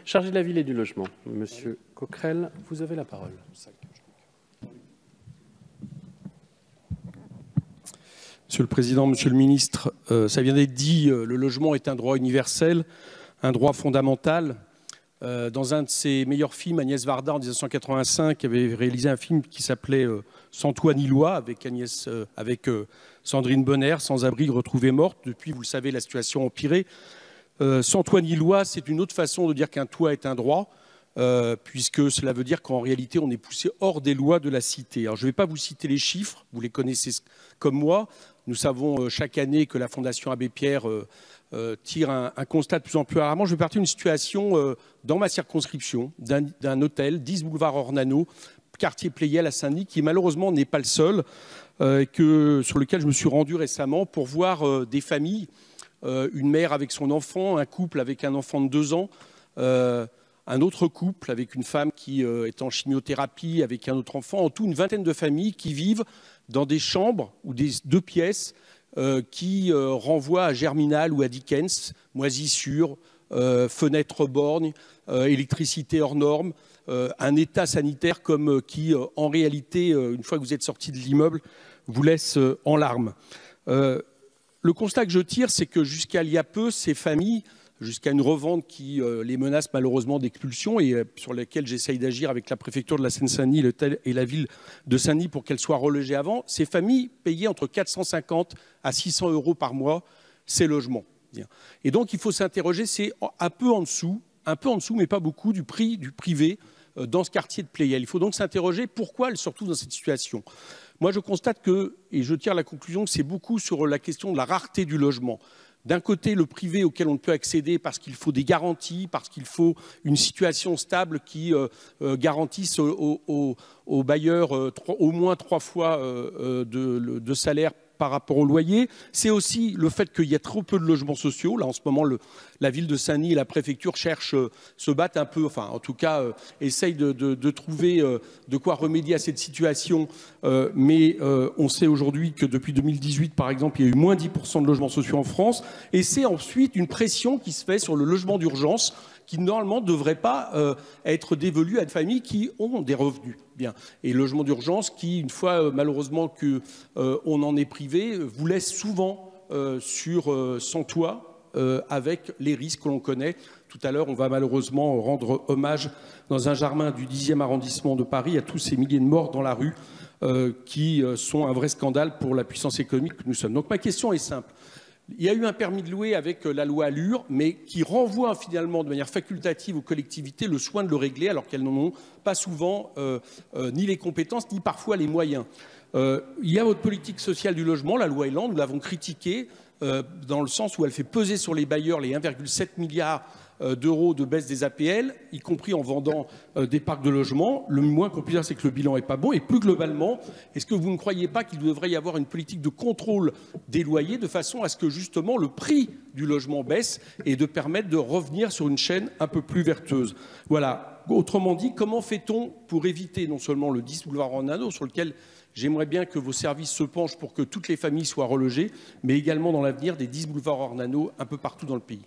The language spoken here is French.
Chargé de la ville et du logement, Monsieur Coquerel, vous avez la parole. Monsieur le Président, Monsieur le Ministre, ça vient d'être dit, le logement est un droit universel, un droit fondamental. Dans un de ses meilleurs films, Agnès Varda, en 1985, avait réalisé un film qui s'appelait Sans toi ni loi, avec Sandrine Bonner, sans abri, retrouvée morte. Depuis, vous le savez, la situation a empiré. Sans toit ni loi, c'est une autre façon de dire qu'un toit est un droit, puisque cela veut dire qu'en réalité, on est poussé hors des lois de la cité. Alors, je ne vais pas vous citer les chiffres, vous les connaissez comme moi. Nous savons chaque année que la Fondation Abbé Pierre tire un constat de plus en plus alarmant. Je vais partir d'une situation dans ma circonscription, d'un hôtel, 10 boulevard Ornano, quartier Pleyel à Saint-Denis, qui malheureusement n'est pas le seul, sur lequel je me suis rendu récemment pour voir des familles, une mère avec son enfant, un couple avec un enfant de 2 ans, un autre couple avec une femme qui est en chimiothérapie avec un autre enfant, en tout une vingtaine de familles qui vivent dans des chambres ou des 2 pièces qui renvoient à Germinal ou à Dickens, moisissures, fenêtres borgnes, électricité hors norme, un état sanitaire comme qui, en réalité, une fois que vous êtes sorti de l'immeuble, vous laisse en larmes. Le constat que je tire, c'est que jusqu'à il y a peu, ces familles, jusqu'à une revente qui les menace malheureusement d'expulsion et sur laquelle j'essaye d'agir avec la préfecture de la Seine-Saint-Denis et la ville de Saint-Denis pour qu'elles soient relogées avant, ces familles payaient entre 450 à 600 € par mois ces logements. Et donc il faut s'interroger, c'est un peu en dessous, mais pas beaucoup, du prix du privé dans ce quartier de Pleyel. Il faut donc s'interroger pourquoi elles se retrouvent dans cette situation. Moi, je constate que, et je tire la conclusion, que c'est beaucoup sur la question de la rareté du logement. D'un côté, le privé auquel on ne peut accéder parce qu'il faut des garanties, parce qu'il faut une situation stable qui garantisse aux bailleurs au moins 3 fois de salaire par rapport au loyer. C'est aussi le fait qu'il y a trop peu de logements sociaux. Là, en ce moment, la ville de Saint-Denis et la préfecture se battent un peu, enfin, en tout cas, essayent de trouver de quoi remédier à cette situation. Mais on sait aujourd'hui que depuis 2018, par exemple, il y a eu moins 10% de logements sociaux en France. Et c'est ensuite une pression qui se fait sur le logement d'urgence qui, normalement, ne devrait pas être dévolu à des familles qui ont des revenus. Bien. Et le logement d'urgence qui, une fois malheureusement qu'on en est privé, vous laisse souvent sans toit avec les risques que l'on connaît. Tout à l'heure, on va malheureusement rendre hommage dans un jardin du 10e arrondissement de Paris à tous ces milliers de morts dans la rue qui sont un vrai scandale pour la puissance économique que nous sommes. Donc ma question est simple. Il y a eu un permis de louer avec la loi Allure, mais qui renvoie finalement de manière facultative aux collectivités le soin de le régler, alors qu'elles n'en ont pas souvent ni les compétences, ni parfois les moyens. Il y a votre politique sociale du logement, la loi Elan, nous l'avons critiquée, dans le sens où elle fait peser sur les bailleurs les 1,7 milliard d'euros de baisse des APL, y compris en vendant des parcs de logements. Le moins qu'on puisse dire, c'est que le bilan n'est pas bon. Et plus globalement, est-ce que vous ne croyez pas qu'il devrait y avoir une politique de contrôle des loyers de façon à ce que justement le prix du logement baisse et de permettre de revenir sur une chaîne un peu plus vertueuse? Voilà. Autrement dit, comment fait-on pour éviter non seulement le 10 boulevard Ornano, sur lequel j'aimerais bien que vos services se penchent pour que toutes les familles soient relogées, mais également dans l'avenir des 10 boulevards Ornano un peu partout dans le pays?